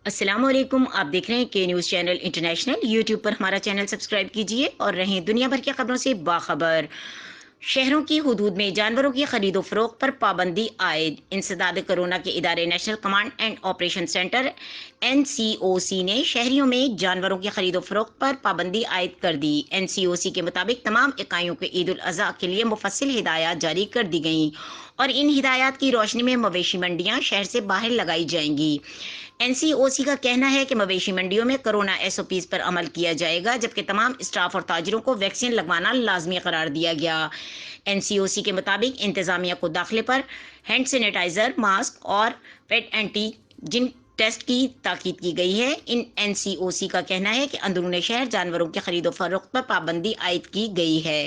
अस्सलाम वालेकुम। आप देख रहे हैं के न्यूज़ चैनल इंटरनेशनल। यूट्यूब पर हमारा चैनल सब्सक्राइब कीजिए और रहें दुनिया भर की खबरों से बाखबर। शहरों की हुदूद में जानवरों की खरीदो फरोख्त पर पाबंदी आयद। इंसदाद कोरोना के इदारे national command and operation centre NCOC ने शहरियों में जानवरों की खरीदो फरोख्त पर पाबंदी आयद कर दी। NCOC के मुताबिक तमाम इकाइयों के ईद उल अज़हा के लिए मुफस्सिल हिदायत जारी कर दी गई और इन हिदायत की रोशनी में मवेशी मंडियां शहर से बाहर लगाई जाएंगी। NCOC का कहना है कि मवेशी मंडियों में कोरोना SOPs पर अमल किया जाएगा, जबकि तमाम स्टाफ और ताजिरों को वैक्सीन लगवाना लाजमी करार दिया गया। NCOC के मुताबिक इंतजामिया को दाखिले पर हैंड सैनिटाइजर, मास्क और पेट एंटीजन टेस्ट की ताकीद की गई है। इन NCOC का कहना है कि अंदरूनी शहर जानवरों की खरीदो फरोख्त पर पाबंदी आयद की गई है।